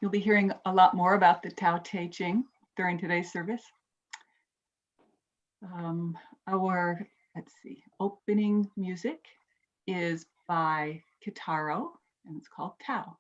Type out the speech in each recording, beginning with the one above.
You'll be hearing a lot more about the Dao De Jing during today's service. Our, opening music is by Kitaro, and it's called Tao.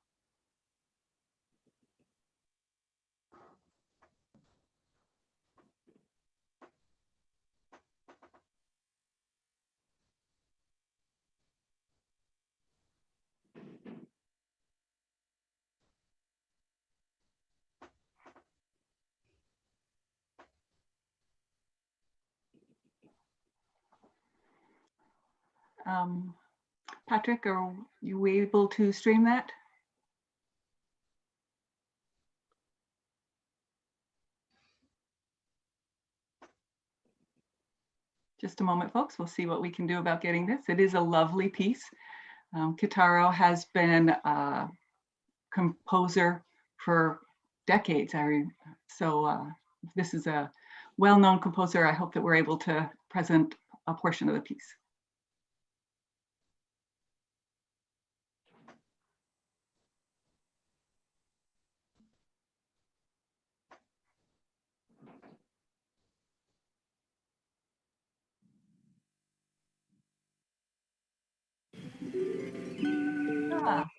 Patrick, are you able to stream that? Just a moment, folks. We'll see what we can do about getting this. It is a lovely piece. Kitaro has been a composer for decades. This is a well-known composer. I hope that we're able to present a portion of the piece.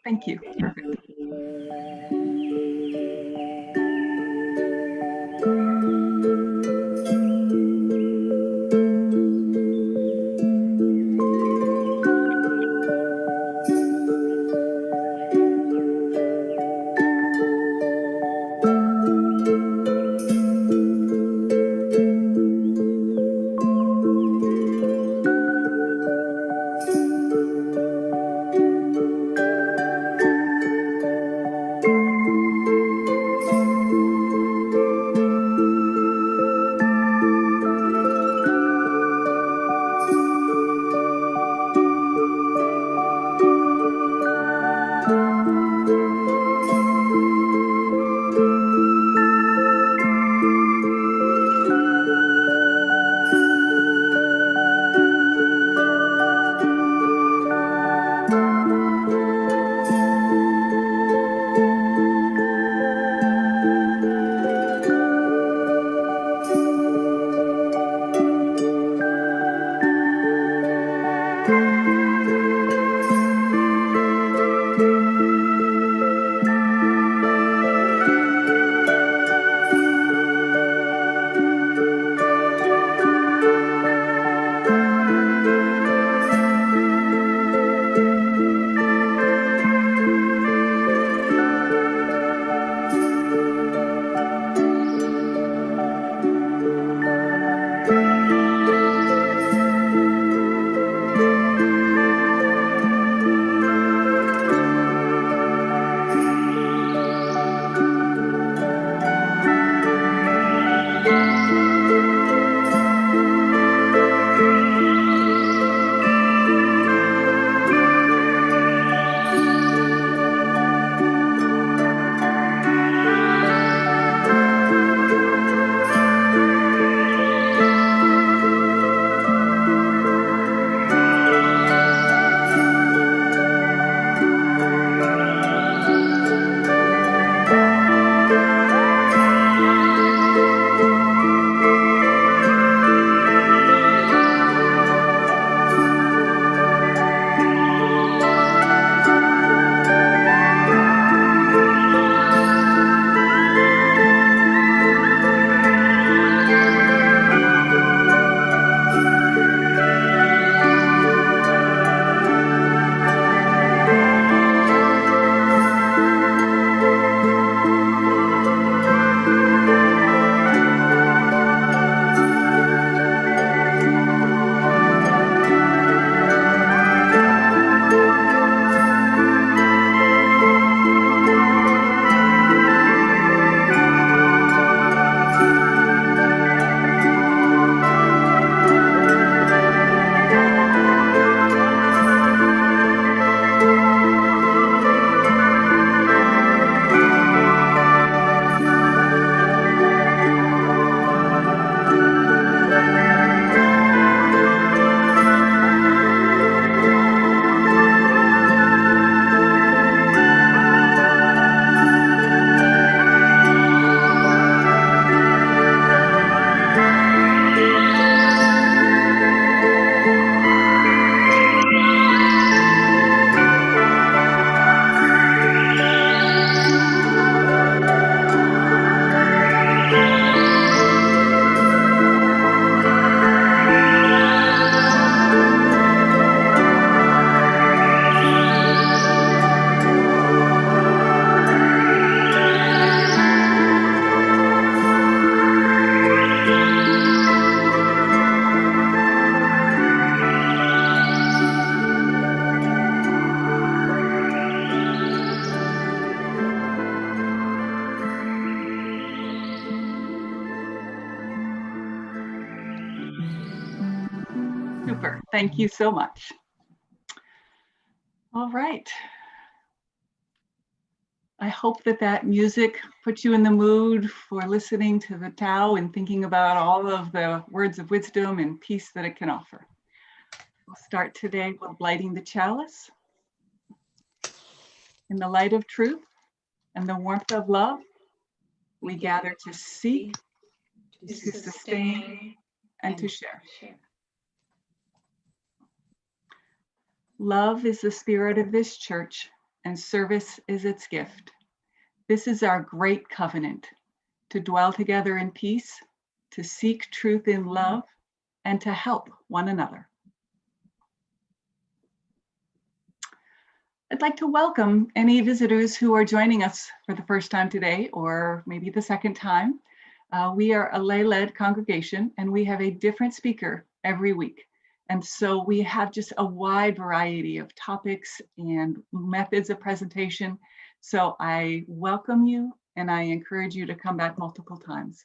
Thank you. Perfect. Thank you so much. All right. I hope that that music puts you in the mood for listening to the Tao and thinking about all of the words of wisdom and peace that it can offer. We'll start today with lighting the chalice. In the light of truth and the warmth of love, we gather to seek, to sustain, and to share. Love is the spirit of this church, and service is its gift. This is our great covenant, to dwell together in peace, to seek truth in love, and to help one another. I'd like to welcome any visitors who are joining us for the first time today, or maybe the second time. We are a lay-led congregation, and we have a different speaker every week. And so we have just a wide variety of topics and methods of presentation. So I welcome you, and I encourage you to come back multiple times.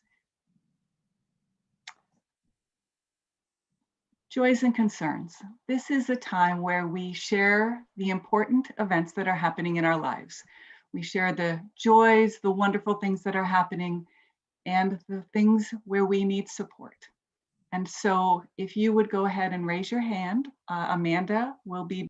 Joys and concerns. This is a time where we share the important events that are happening in our lives. We share the joys, the wonderful things that are happening, and the things where we need support. And so if you would go ahead and raise your hand, Amanda will be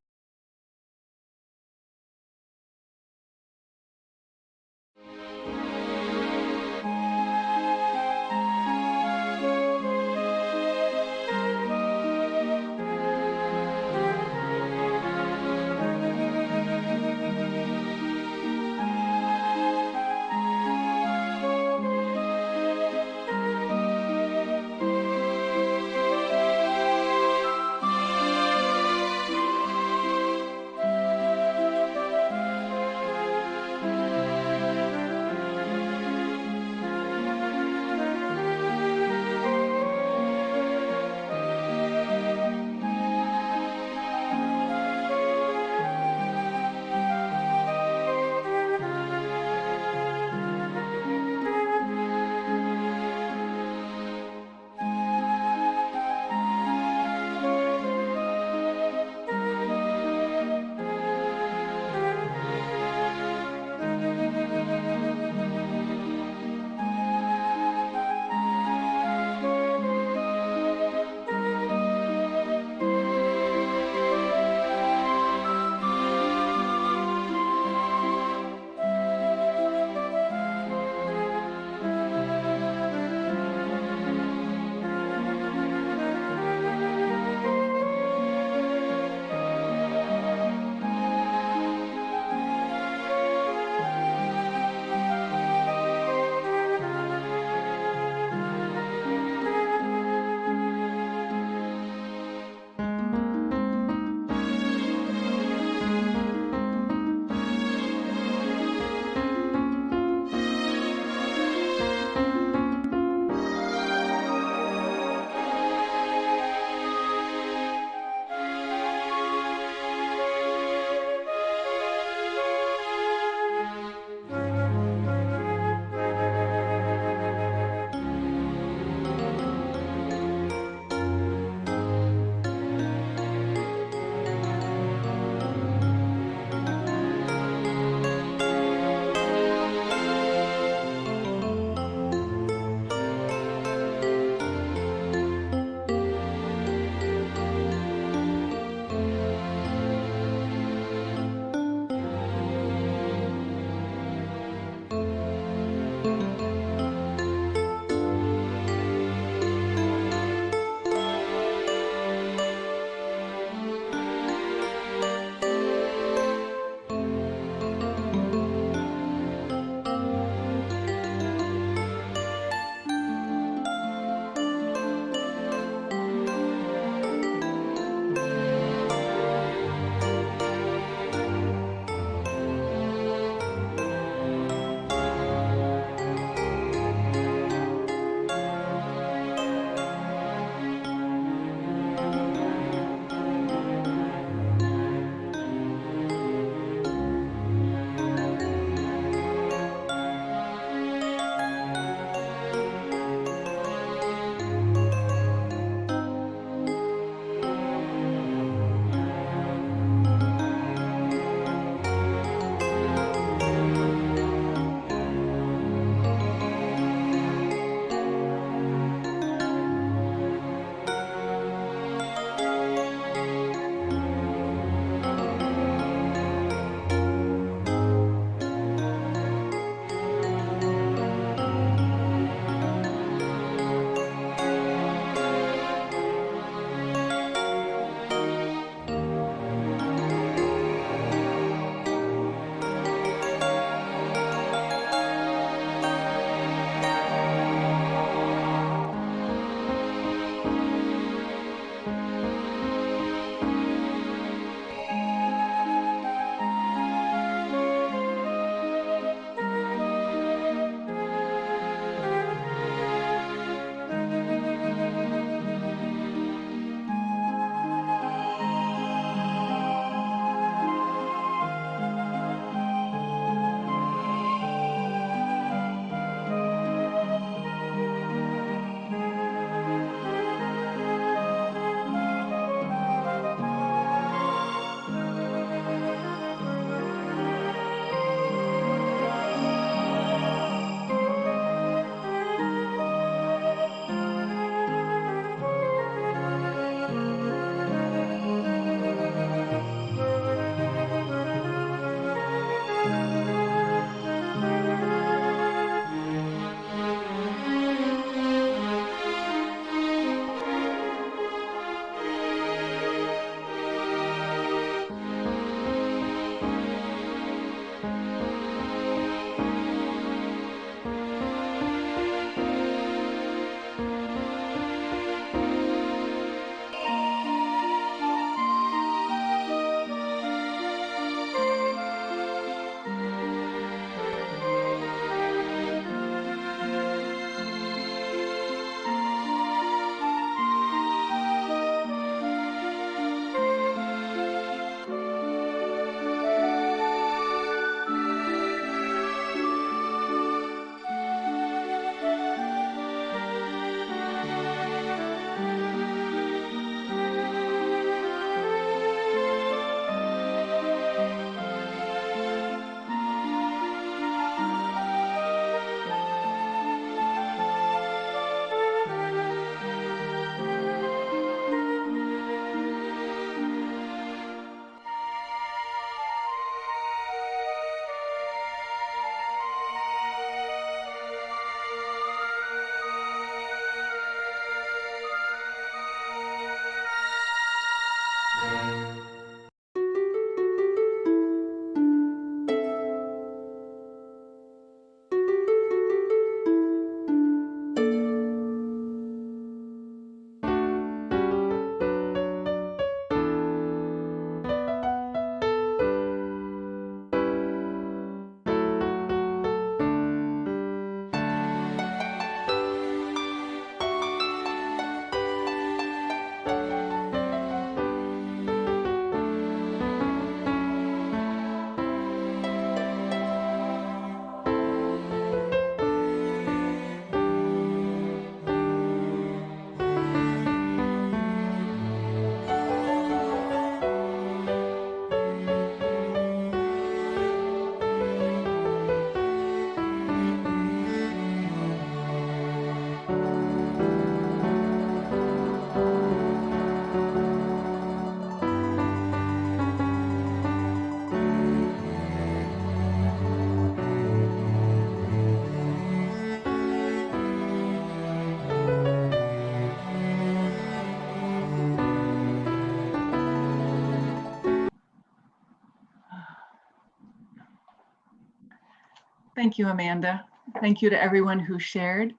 Thank you, Amanda. Thank you to everyone who shared.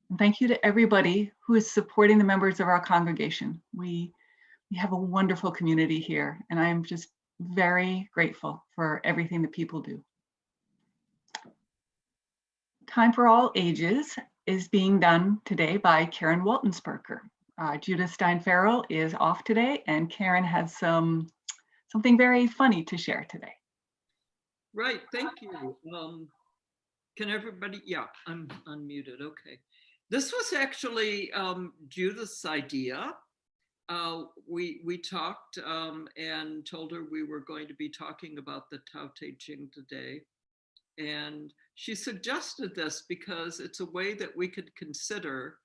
And thank you to everybody who is supporting the members of our congregation. We have a wonderful community here, and I am just very grateful for everything that people do. Time for All Ages is being done today by Karen Waltensperker. Judith Stein-Farrell is off today, and Karen has something very funny to share today. Right, thank you. Can everybody, yeah, I'm unmuted, okay. This was actually Judith's idea. We talked and told her we were going to be talking about the Dao De Jing today. And she suggested this because it's a way that we could consider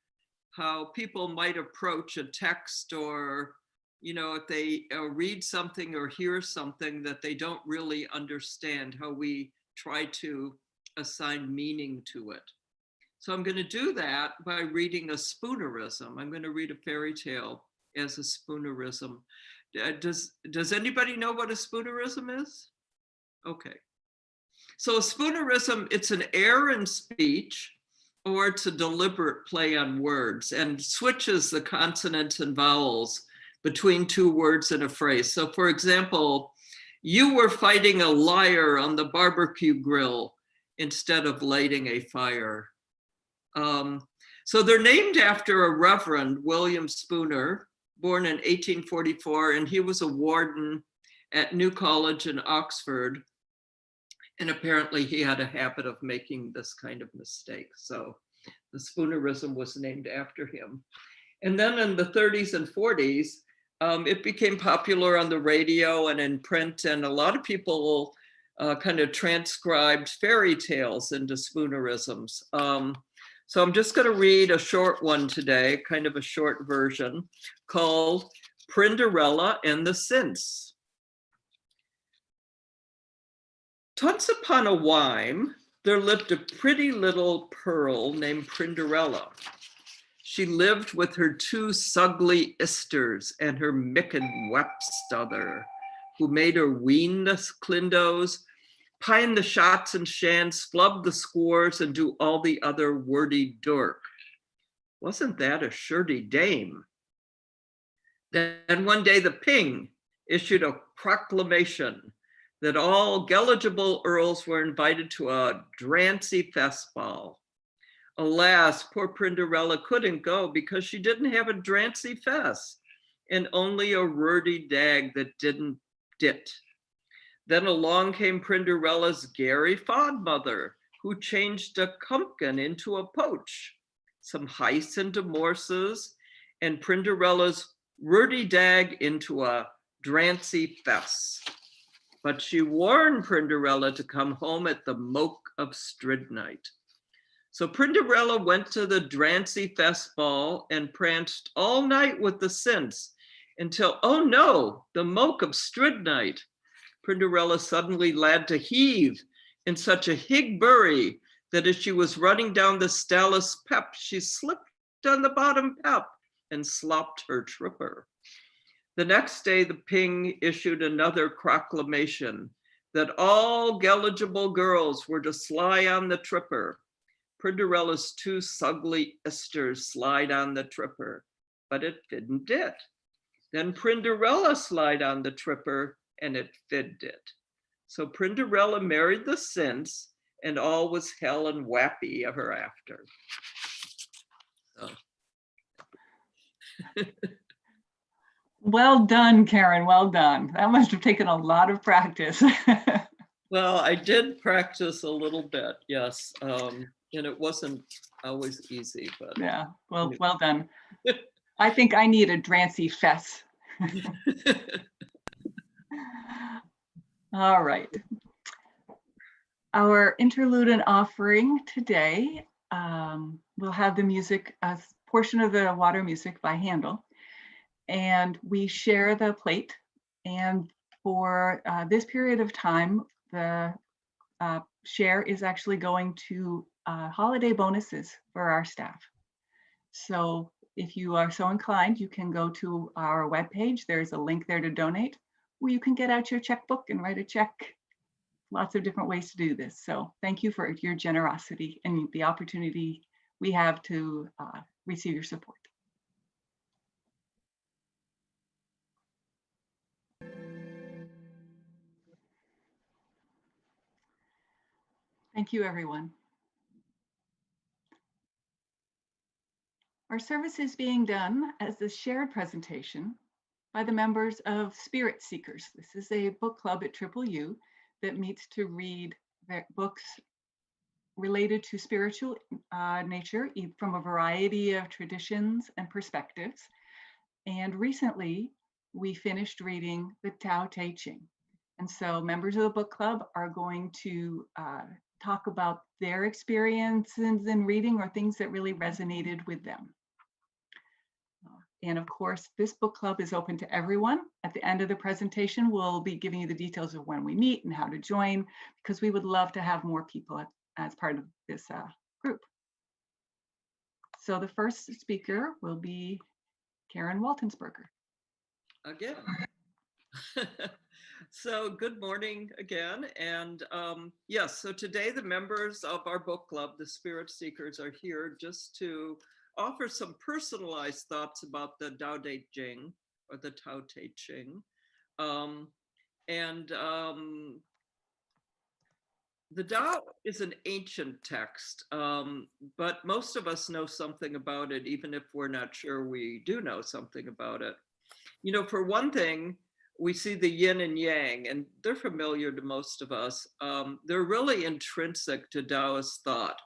how people might approach a text, or, you know, if they read something or hear something that they don't really understand, how we try to assign meaning to it. So I'm going to do that by reading a spoonerism. I'm going to read a fairy tale as a spoonerism. Does anybody know what a spoonerism is? Okay. So a spoonerism, it's an error in speech, or it's a deliberate play on words and switches the consonants and vowels between two words in a phrase. So for example, you were fighting a liar on the barbecue grill instead of lighting a fire. So they're named after a Reverend, William Spooner, born in 1844, and he was a warden at New College in Oxford. And apparently he had a habit of making this kind of mistake. So the spoonerism was named after him. And then in the 30s and 40s, it became popular on the radio and in print, and a lot of people kind of transcribed fairy tales into spoonerisms. So I'm just going to read a short one today, kind of a short version, called Prinderella and the Synths. Once upon a whime, there lived a pretty little pearl named Prinderella. She lived with her two sugly isters and her micken wepstother, who made her wean the clindos, pine the shots and shans, flub the scores, and do all the other wordy dirk. Wasn't that a shirty dame? Then one day the Ping issued a proclamation that all eligible earls were invited to a drancy festball. Alas, poor Prinderella couldn't go because she didn't have a drancy fest and only a wordy dag that didn't dit. Then along came Prinderella's Gary Fodmother, who changed a pumpkin into a poach, some heist into morses, and Prinderella's wordy dag into a drancy fest. But she warned Prinderella to come home at the moke of Stridnight. So Prinderella went to the Drancy Fest ball and pranced all night with the synths until, oh no, the moke of Stridnight. Prinderella suddenly lad to heave in such a hig bury that as she was running down the Stalus pep, she slipped on the bottom pep and slopped her tripper. The next day, the Ping issued another proclamation that all eligible girls were to slide on the tripper. Prinderella's two sugly isters slide on the tripper, but it didn't it. Then Prinderella slide on the tripper, and it did it. So Prinderella married the synths, and all was hell and wappy ever after. So. Well done, Karen, well done. That must have taken a lot of practice. Well, I did practice a little bit, yes. And it wasn't always easy, but. Yeah, well done. I think I need a Drancy fest. All right. Our interlude and offering today, we'll have the music, a portion of the water music by Handel. And we share the plate. And for this period of time, the share is actually going to holiday bonuses for our staff. So if you are so inclined, you can go to our webpage. There's a link there to donate, where you can get out your checkbook and write a check lots of different ways to do this. So thank you for your generosity and the opportunity we have to receive your support. Thank you, everyone. Our service is being done as a shared presentation by the members of Spirit Seekers. This is a book club at UUUF that meets to read books related to spiritual nature from a variety of traditions and perspectives. And recently, we finished reading the Dao De Jing. And so members of the book club are going to talk about their experiences in reading or things that really resonated with them. And of course, this book club is open to everyone. At the end of the presentation, we'll be giving you the details of when we meet and how to join, because we would love to have more people as part of this group. So the first speaker will be Karen Waltensberger. Again. So good morning again. And yes, so today the members of our book club, the Spirit Seekers, are here just to offer some personalized thoughts about the Dao De Jing, or the Tao Te Ching. The Tao is an ancient text, but most of us know something about it, even if we're not sure we do know something about it. You know, for one thing, we see the yin and yang, and they're familiar to most of us. They're really intrinsic to Taoist thought.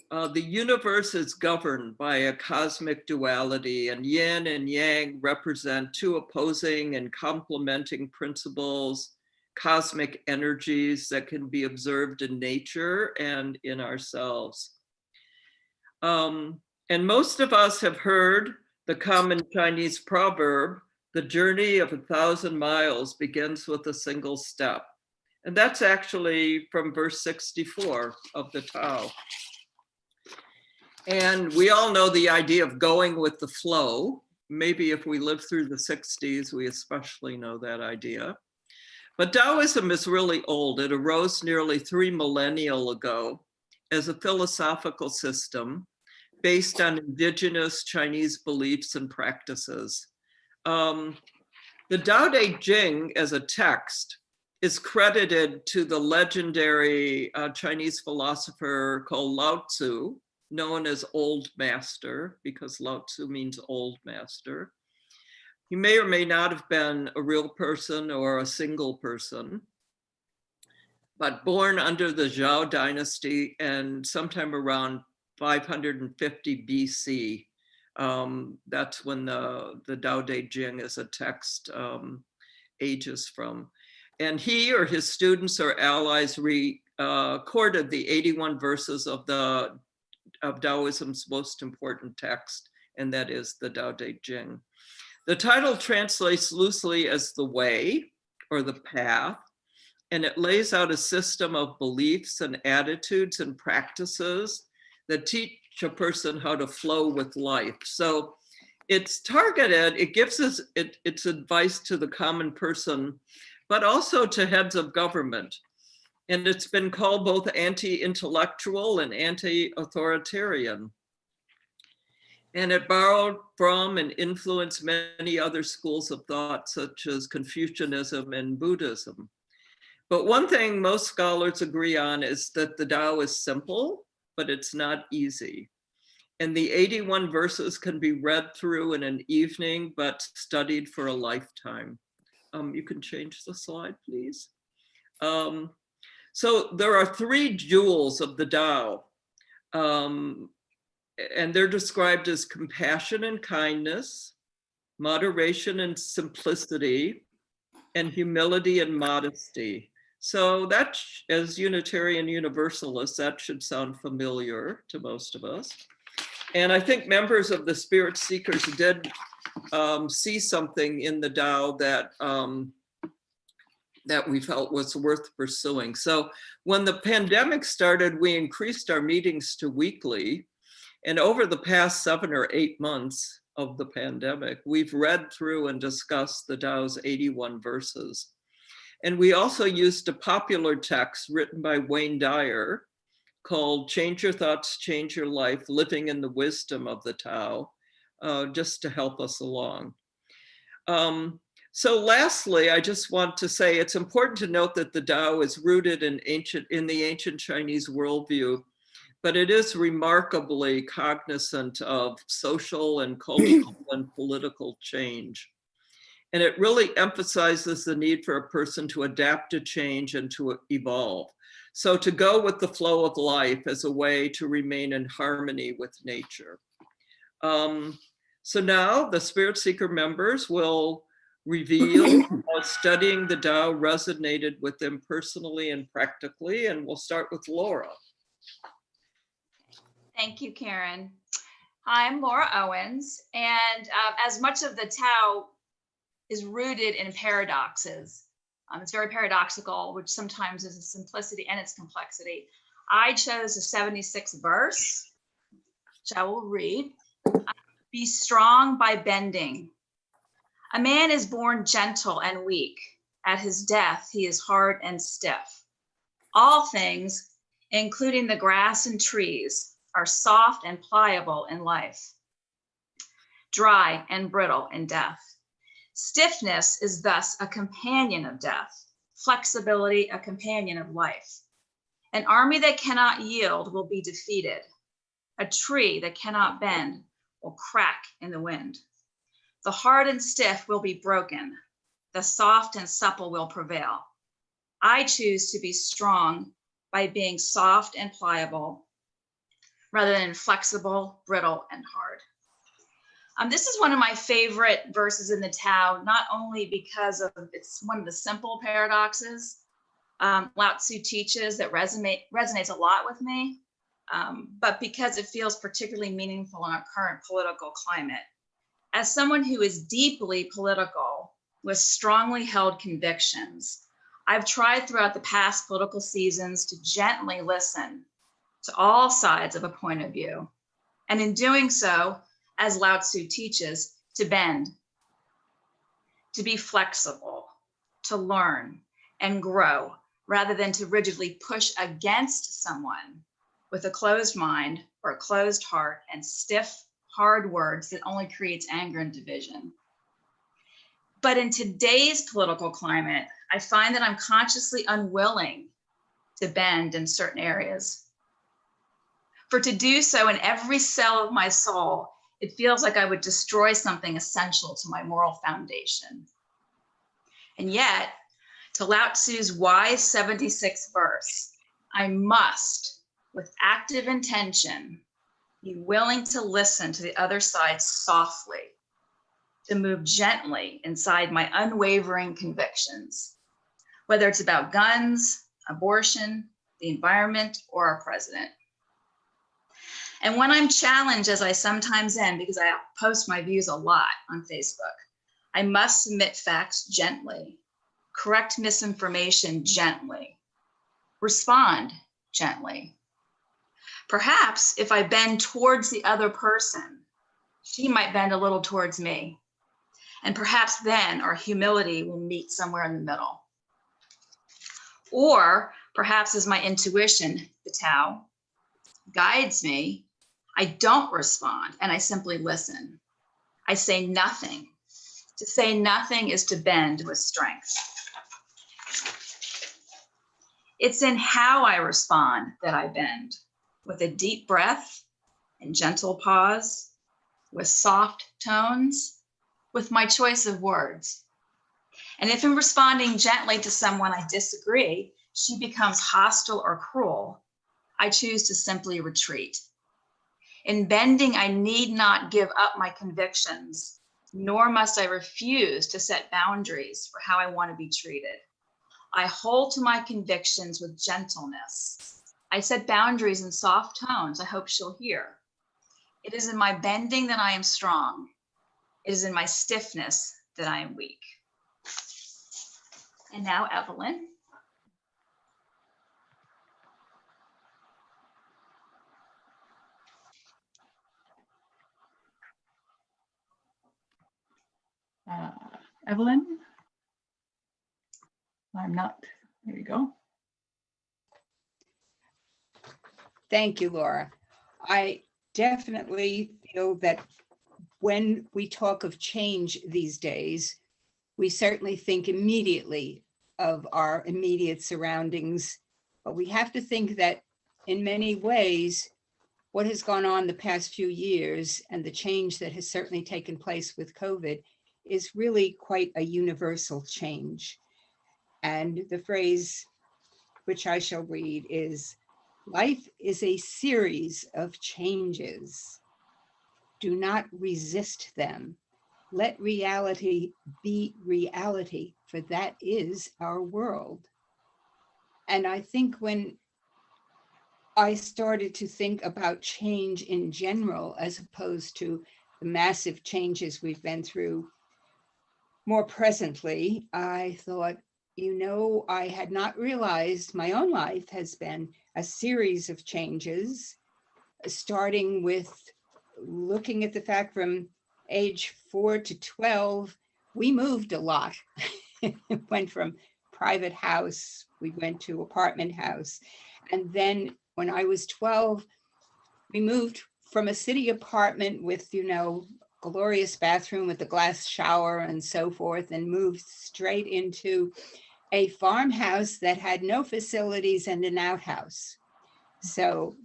The universe is governed by a cosmic duality, and yin and yang represent two opposing and complementing principles, cosmic energies that can be observed in nature and in ourselves. And most of us have heard the common Chinese proverb, the journey of 1,000 miles begins with a single step. And that's actually from verse 64 of the Tao. And we all know the idea of going with the flow. Maybe if we lived through the 60s, we especially know that idea. But Taoism is really old. It arose nearly 3 millennia ago as a philosophical system based on indigenous Chinese beliefs and practices. The Dao De Jing as a text is credited to the legendary Chinese philosopher called Lao Tzu, known as Old Master, because Lao Tzu means old master. He may or may not have been a real person or a single person, but born under the Zhao dynasty and sometime around 550 BC. That's when the Dao De Jing as a text ages from. And he or his students or allies recorded the 81 verses of Taoism's most important text, and that is the Dao De Jing. The title translates loosely as the way or the path, and it lays out a system of beliefs and attitudes and practices that teach a person how to flow with life. So it's targeted, it gives us its advice to the common person, but also to heads of government. And it's been called both anti-intellectual and anti-authoritarian. And it borrowed from and influenced many other schools of thought, such as Confucianism and Buddhism. But one thing most scholars agree on is that the Tao is simple, but it's not easy. And the 81 verses can be read through in an evening, but studied for a lifetime. You can change the slide, please. So there are 3 jewels of the Tao. And they're described as compassion and kindness, moderation and simplicity, and humility and modesty. So that, as Unitarian Universalists, that should sound familiar to most of us. And I think members of the Spirit Seekers did see something in the Tao that we felt was worth pursuing. So when the pandemic started, we increased our meetings to weekly. And over the past 7 or 8 months of the pandemic, we've read through and discussed the Tao's 81 verses. And we also used a popular text written by Wayne Dyer called Change Your Thoughts, Change Your Life, Living in the Wisdom of the Tao, just to help us along. So lastly, I just want to say it's important to note that the Tao is rooted in the ancient Chinese worldview, but it is remarkably cognizant of social and cultural and political change. And it really emphasizes the need for a person to adapt to change and to evolve. So to go with the flow of life as a way to remain in harmony with nature. So now the Spirit Seeker members will reveal how studying the Tao resonated with them personally and practically, and we'll start with Laura. Thank you, Karen. I'm Laura Owens, and as much of the Tao is rooted in paradoxes, it's very paradoxical, which sometimes is its simplicity and its complexity. I chose the 76th verse, which I will read. Be strong by bending. A man is born gentle and weak. At his death, he is hard and stiff. All things, including the grass and trees, are soft and pliable in life, dry and brittle in death. Stiffness is thus a companion of death, flexibility a companion of life. An army that cannot yield will be defeated. A tree that cannot bend will crack in the wind. The hard and stiff will be broken. The soft and supple will prevail. I choose to be strong by being soft and pliable rather than flexible, brittle, and hard. This is one of my favorite verses in the Tao, not only because of it's one of the simple paradoxes Lao Tzu teaches that resonates a lot with me, but because it feels particularly meaningful in our current political climate. As someone who is deeply political with strongly held convictions, I've tried throughout the past political seasons to gently listen to all sides of a point of view. And in doing so, as Lao Tzu teaches, to bend, to be flexible, to learn and grow, rather than to rigidly push against someone with a closed mind or a closed heart and stiff, hard words that only creates anger and division. But in today's political climate, I find that I'm consciously unwilling to bend in certain areas. For to do so in every cell of my soul, it feels like I would destroy something essential to my moral foundation. And yet, to Lao Tzu's wise 76th verse, I must, with active intention, be willing to listen to the other side softly, to move gently inside my unwavering convictions, whether it's about guns, abortion, the environment, or our president. And when I'm challenged, as I sometimes am, because I post my views a lot on Facebook, I must submit facts gently, correct misinformation gently, respond gently. Perhaps if I bend towards the other person, she might bend a little towards me. And perhaps then our humility will meet somewhere in the middle. Or perhaps as my intuition, the Tao, guides me, I don't respond and I simply listen. I say nothing. To say nothing is to bend with strength. It's in how I respond that I bend, with a deep breath and gentle pause, with soft tones, with my choice of words. And if in responding gently to someone I disagree, she becomes hostile or cruel, I choose to simply retreat. In bending, I need not give up my convictions, nor must I refuse to set boundaries for how I want to be treated. I hold to my convictions with gentleness. I set boundaries in soft tones I hope she'll hear. It is in my bending that I am strong. It is in my stiffness that I am weak. And now, Evelyn. Evelyn? I'm not. There you go. Thank you, Laura. I definitely feel that when we talk of change these days, we certainly think immediately of our immediate surroundings, but we have to think that in many ways, what has gone on the past few years and the change that has certainly taken place with COVID is really quite a universal change. And the phrase, which I shall read, is, "Life is a series of changes. Do not resist them. Let reality be reality, for that is our world." And I think when I started to think about change in general, as opposed to the massive changes we've been through more presently, I thought, I had not realized my own life has been a series of changes, starting with looking at the fact from age 4 to 12, we moved a lot. It went from private house, we went to apartment house. And then when I was 12, we moved from a city apartment with, glorious bathroom with a glass shower and so forth, and moved straight into a farmhouse that had no facilities and an outhouse. So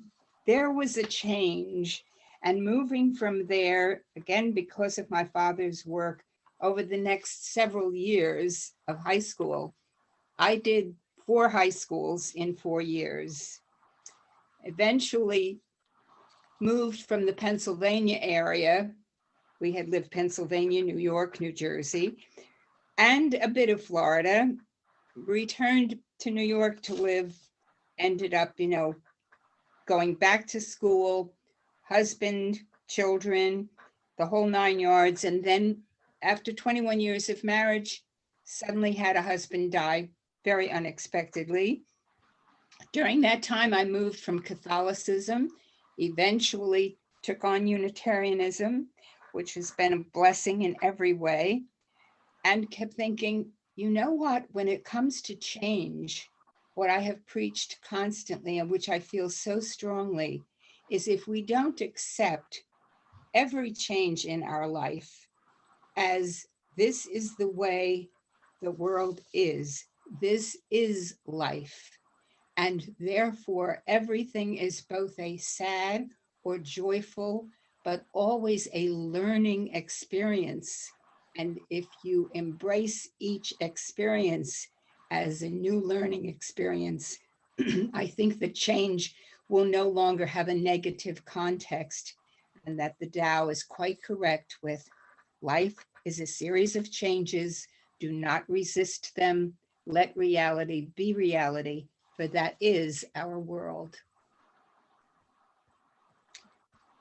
there was a change. And moving from there, again, because of my father's work, over the next several years of high school, I did 4 high schools in 4 years. Eventually moved from the Pennsylvania area. We had lived Pennsylvania, New York, New Jersey, and a bit of Florida. Returned to New York to live, ended up, going back to school, husband, children, the whole 9 yards. And then after 21 years of marriage, suddenly had a husband die very unexpectedly. During that time, I moved from Catholicism, eventually took on Unitarianism, which has been a blessing in every way, and kept thinking, when it comes to change, what I have preached constantly and which I feel so strongly is, if we don't accept every change in our life as this is the way the world is, this is life, and therefore everything is both a sad or joyful, but always a learning experience. And if you embrace each experience as a new learning experience, I think the change will no longer have a negative context, and that the Tao is quite correct with life is a series of changes. Do not resist them. Let reality be reality, for that is our world.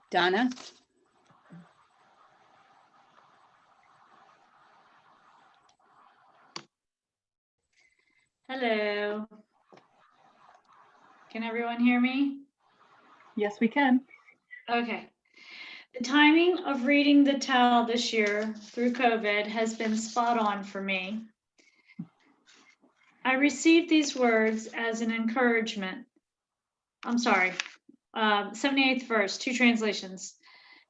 Donna? Hello. Can everyone hear me? Yes, we can. Okay. The timing of reading the Tao this year through COVID has been spot on for me. I received these words as an encouragement. 78th verse, 2 translations.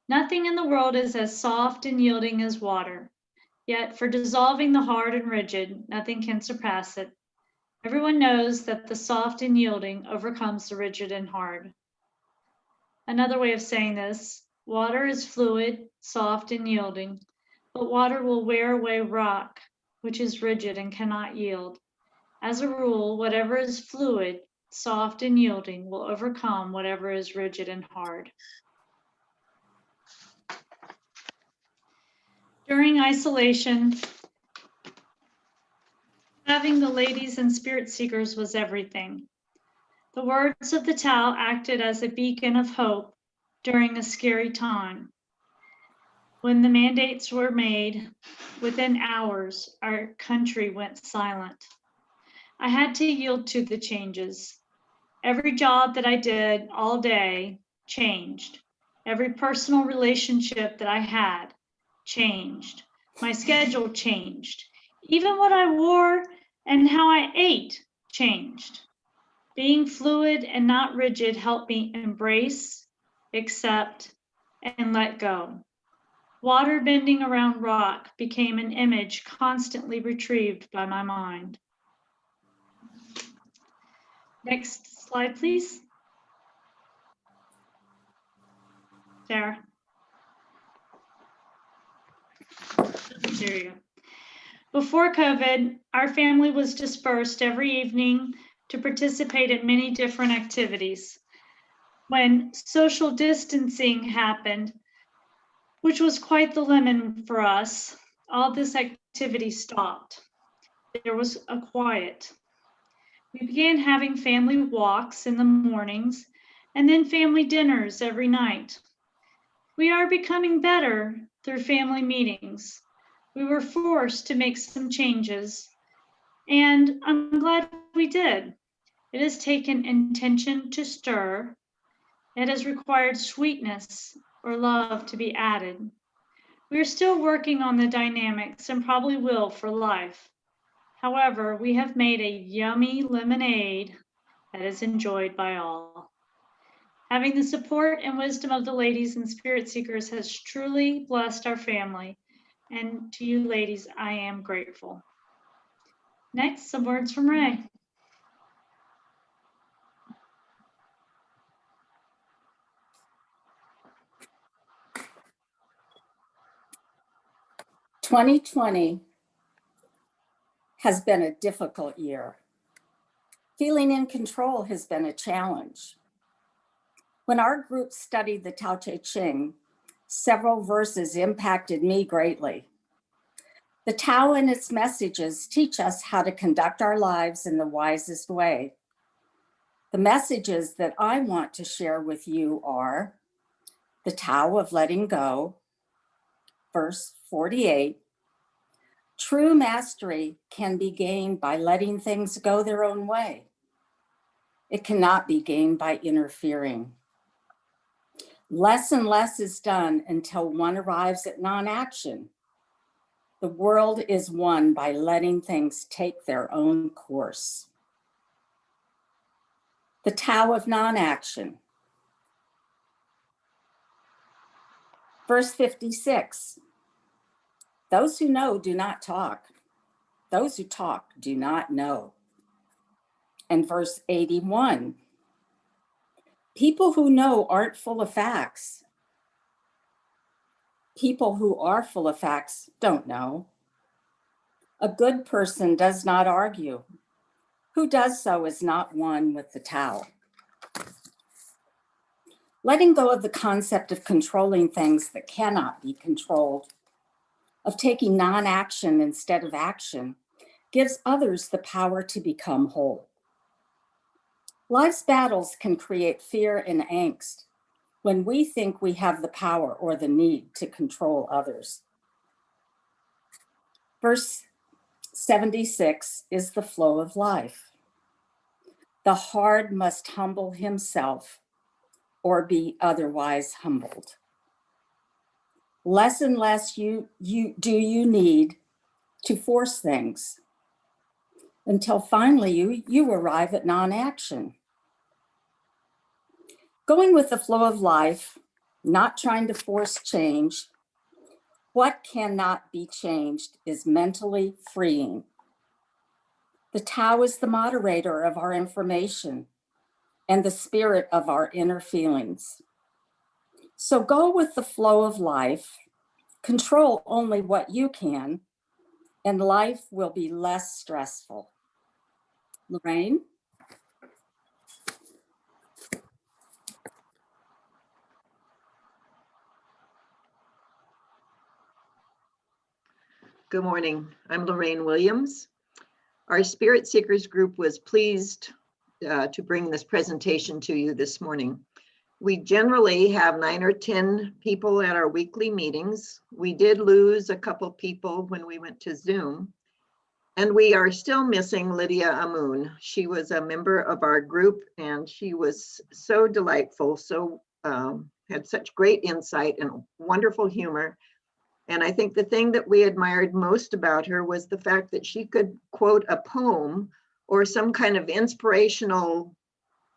Nothing in the world is as soft and yielding as water. Yet for dissolving the hard and rigid, nothing can surpass it. Everyone knows that the soft and yielding overcomes the rigid and hard. Another way of saying this, water is fluid, soft and yielding, but water will wear away rock, which is rigid and cannot yield. As a rule, whatever is fluid, soft and yielding will overcome whatever is rigid and hard. During isolation, having the ladies and spirit seekers was everything. The words of the Tao acted as a beacon of hope during a scary time. When the mandates were made, within hours, our country went silent. I had to yield to the changes. Every job that I did all day changed. Every personal relationship that I had changed. My schedule changed. Even what I wore And how I ate changed. Being fluid and not rigid helped me embrace, accept, and let go. Water bending around rock became an image constantly retrieved by my mind. Next slide, please. Sarah. There you go. Before COVID, our family was dispersed every evening to participate in many different activities. When social distancing happened, which was quite the lemon for us, all this activity stopped. There was a quiet. We began having family walks in the mornings and then family dinners every night. We are becoming better through family meetings. We were forced to make some changes, and I'm glad we did. It has taken intention to stir. It has required sweetness or love to be added. We are still working on the dynamics and probably will for life. However, we have made a yummy lemonade that is enjoyed by all. Having the support and wisdom of the ladies and Spirit Seekers has truly blessed our family. And to you ladies, I am grateful. Next, some words from Ray. "2020 has been a difficult year. Feeling in control has been a challenge. When our group studied the Dao De Jing, several verses impacted me greatly. The Tao and its messages teach us how to conduct our lives in the wisest way. The messages that I want to share with you are the Tao of letting go, verse 48. True mastery can be gained by letting things go their own way. It cannot be gained by interfering. Less and less is done until one arrives at non-action. The world is won by letting things take their own course. The Tao of non-action. Verse 56. Those who know do not talk. Those who talk do not know. And verse 81. People who know aren't full of facts. People who are full of facts don't know. A good person does not argue. Who does so is not one with the Tao. Letting go of the concept of controlling things that cannot be controlled, of taking non-action instead of action, gives others the power to become whole. Life's battles can create fear and angst when we think we have the power or the need to control others. Verse 76 is the flow of life. The hard must humble himself or be otherwise humbled. Less and less you need to force things until finally you arrive at non-action. Going with the flow of life, not trying to force change. What cannot be changed is mentally freeing. The Tao is the moderator of our information and the spirit of our inner feelings. So go with the flow of life, control only what you can, and life will be less stressful. Lorraine? Good morning. I'm Lorraine Williams. Our Spirit Seekers group was pleased to bring this presentation to you this morning. We generally have 9 or 10 people at our weekly meetings. We did lose a couple people when we went to Zoom, and we are still missing Lydia Amun. She was a member of our group, and she was so delightful, had such great insight and wonderful humor. And I think the thing that we admired most about her was the fact that she could quote a poem or some kind of inspirational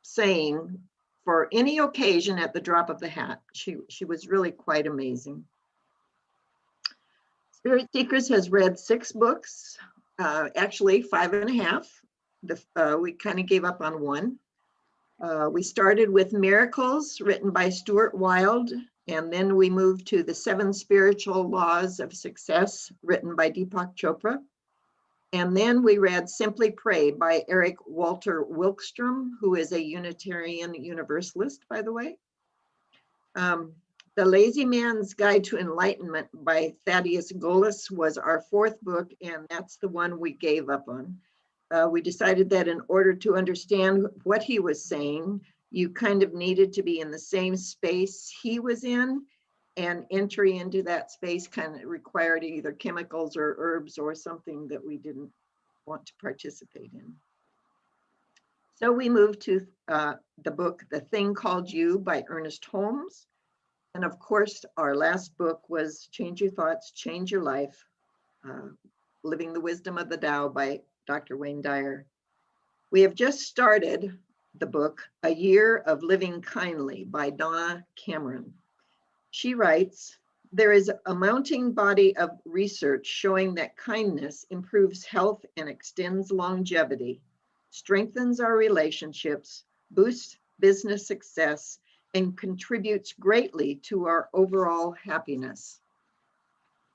saying for any occasion at the drop of the hat. She was really quite amazing. Spirit Seekers has read 6 books, actually 5.5. We kind of gave up on one. We started with Miracles, written by Stuart Wilde, and then we moved to the 7 Spiritual Laws of Success, written by Deepak Chopra. And then we read Simply Pray by Eric Walter Wilkstrom, who is a Unitarian Universalist, by the way. The Lazy Man's Guide to Enlightenment by Thaddeus Golas was our 4th book, and that's the one we gave up on. We decided that in order to understand what he was saying, you kind of needed to be in the same space he was in, and entry into that space kind of required either chemicals or herbs or something that we didn't want to participate in. So we moved to the book, The Thing Called You by Ernest Holmes. And of course, our last book was Change Your Thoughts, Change Your Life, Living the Wisdom of the Tao by Dr. Wayne Dyer. We have just started the book, A Year of Living Kindly by Donna Cameron. She writes, there is a mounting body of research showing that kindness improves health and extends longevity, strengthens our relationships, boosts business success, and contributes greatly to our overall happiness.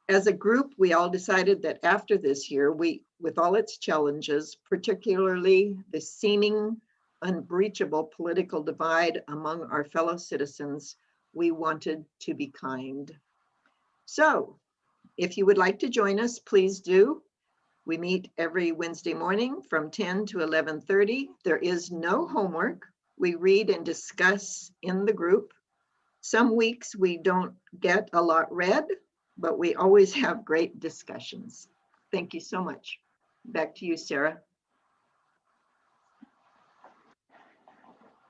As a group, we all decided that after this year, with all its challenges, particularly the seeming unbreachable political divide among our fellow citizens, we wanted to be kind. So, if you would like to join us, please do. We meet every Wednesday morning from 10 to 11:30. There is no homework. We read and discuss in the group. Some weeks we don't get a lot read, but we always have great discussions. Thank you so much. Back to you, Sarah.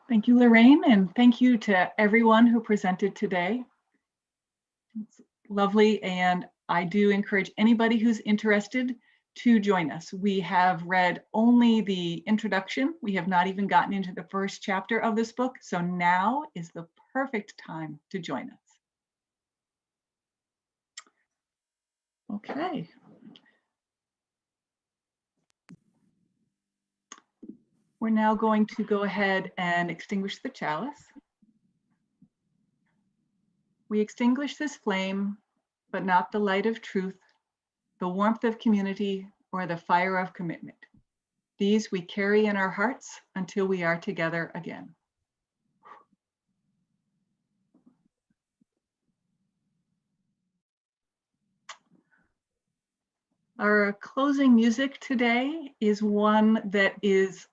Thank you, Lorraine, and thank you to everyone who presented today. It's lovely, and I do encourage anybody who's interested to join us. We have read only the introduction. We have not even gotten into the first chapter of this book, so now is the perfect time to join us. Okay. We're now going to go ahead and extinguish the chalice. We extinguish this flame, but not the light of truth, the warmth of community, or the fire of commitment. These we carry in our hearts until we are together again. Our closing music today is one that is,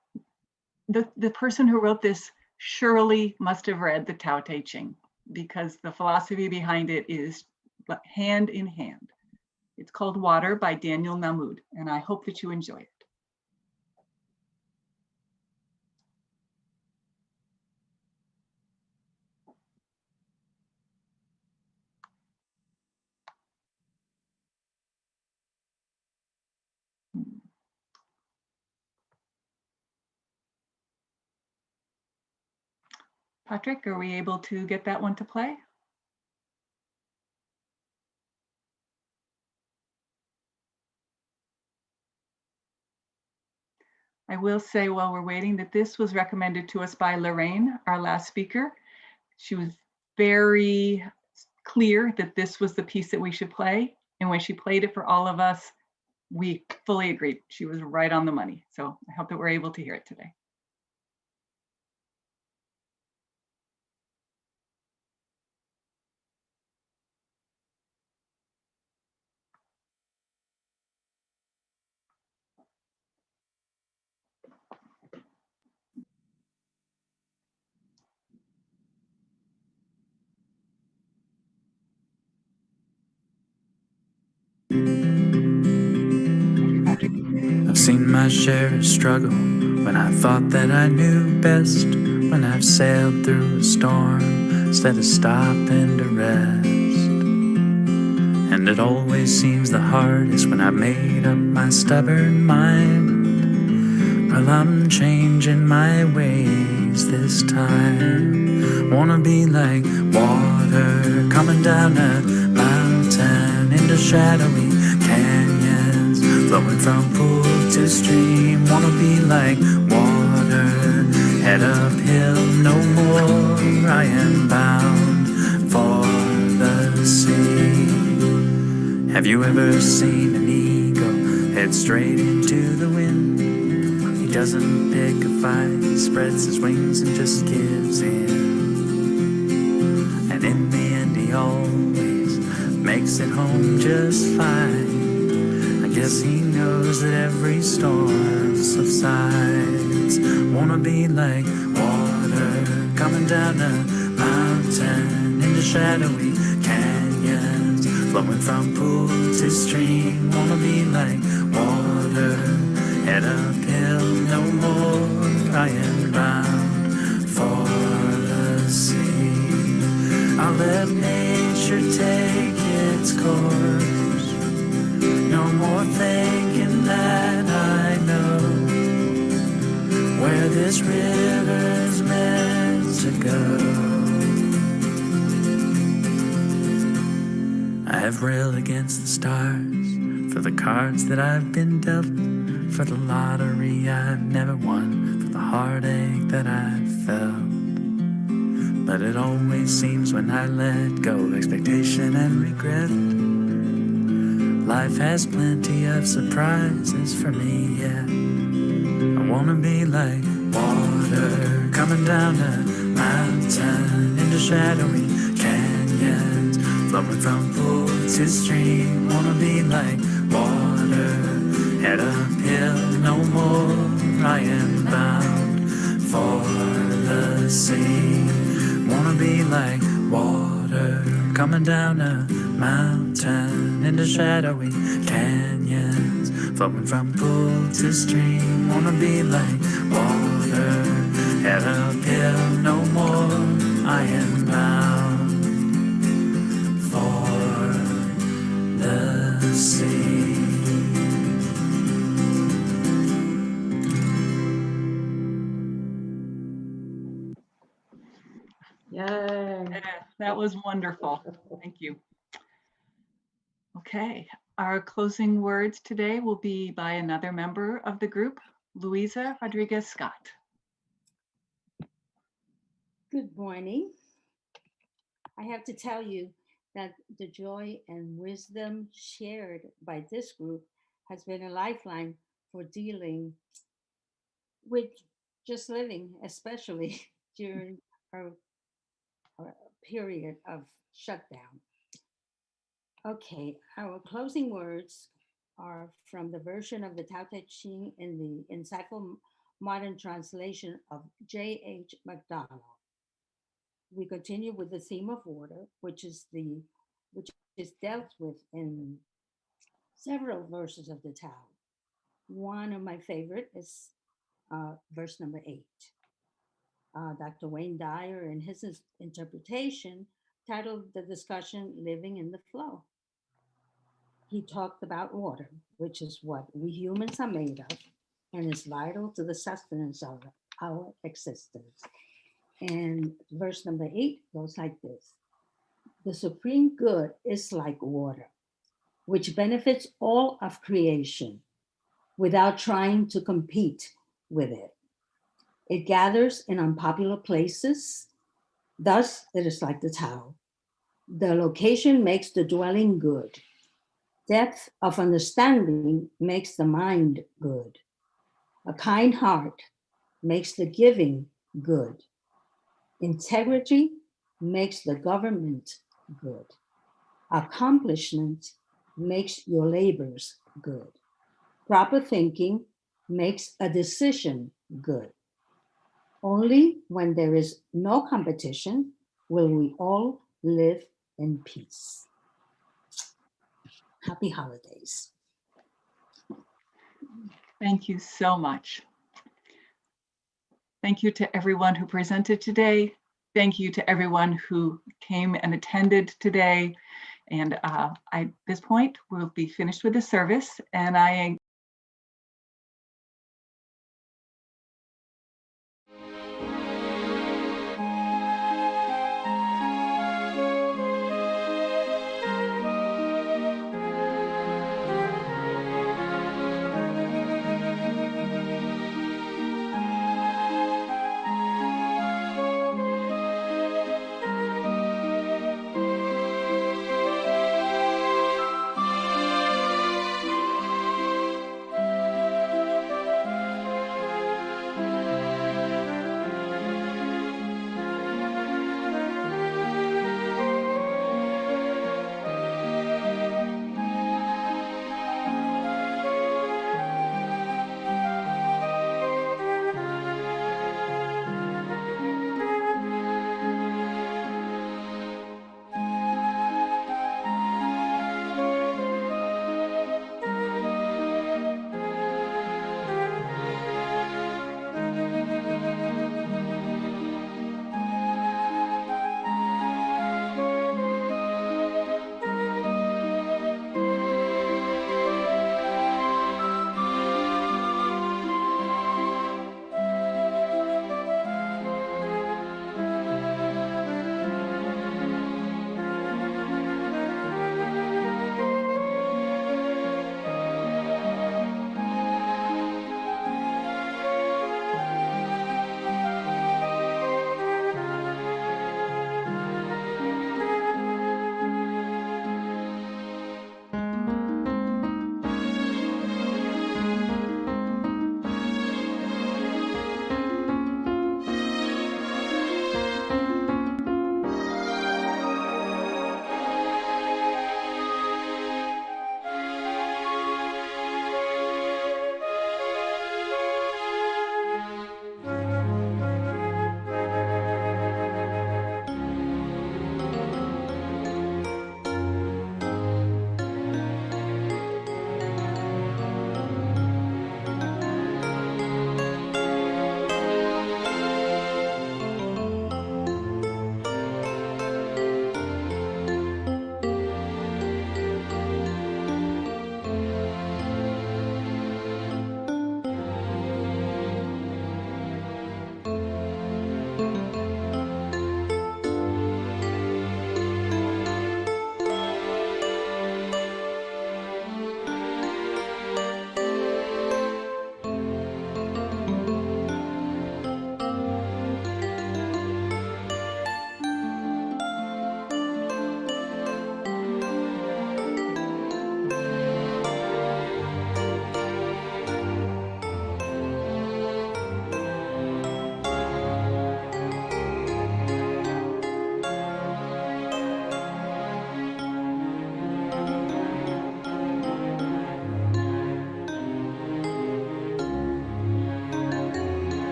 the person who wrote this surely must have read the Tao Te Ching, because the philosophy behind it is hand in hand. It's called Water by Daniel Mahmood, and I hope that you enjoy it. Patrick, are we able to get that one to play? I will say while we're waiting that this was recommended to us by Lorraine, our last speaker. She was very clear that this was the piece that we should play. And when she played it for all of us, we fully agreed. She was right on the money. So I hope that we're able to hear it today. I've seen my share of struggle when I thought that I knew best, when I've sailed through a storm instead of stopping to rest. And And it always seems the hardest when I've made up my stubborn mind. Well, I'm changing my ways this time. Wanna be like water coming down a mountain into shadowy canyons, flowing from pool to stream. Wanna be like water, head uphill no more. I am bound for the sea. Have you ever seen an eagle head straight into the wind? He doesn't pick a fight, he spreads his wings and just gives in. And in the end he always makes it home just fine. I guess he knows that every storm subsides. Wanna be like water coming down a mountain into shadowy canyons, flowing from pool to stream. Wanna be like water, head uphill no more. I am bound for the sea. I'll let nature take its course. No more thinking that I know where this river's meant to go. I have railed against the stars for the cards that I've been dealt, for the lottery I've never won, for the heartache that I've felt. But it always seems when I let go of expectation and regret, life has plenty of surprises for me, yeah. I wanna be like water coming down a mountain into shadowy canyons, flowing from pool to stream. Wanna be like water, head uphill no more. I am bound for the sea. Wanna be like water coming down a mountain into shadowy canyons, flowing from pool to stream. Wanna be like water, head uphill no more. I am bound for the sea. Yeah, that was wonderful. Thank you. Okay, our closing words today will be by another member of the group, Louisa Rodriguez-Scott. Good morning. I have to tell you that the joy and wisdom shared by this group has been a lifeline for dealing with just living, especially during our period of shutdown. Okay, our closing words are from the version of the Tao Te Ching in the insightful modern translation of J.H. MacDonald. We continue with the theme of water, which is dealt with in several verses of the Tao. One of my favorite is verse number 8. Dr. Wayne Dyer, in his interpretation, titled the discussion "Living in the Flow." He talked about water, which is what we humans are made of and is vital to the sustenance of our existence. And verse number 8 goes like this: the supreme good is like water, which benefits all of creation without trying to compete with it. It gathers in unpopular places. Thus, it is like the Tao. The location makes the dwelling good. Depth of understanding makes the mind good. A kind heart makes the giving good. Integrity makes the government good. Accomplishment makes your labors good. Proper thinking makes a decision good. Only when there is no competition will we all live in peace. Happy holidays. Thank you so much. Thank you to everyone who presented today. Thank you to everyone who came and attended today. And at this point, we'll be finished with the service, and I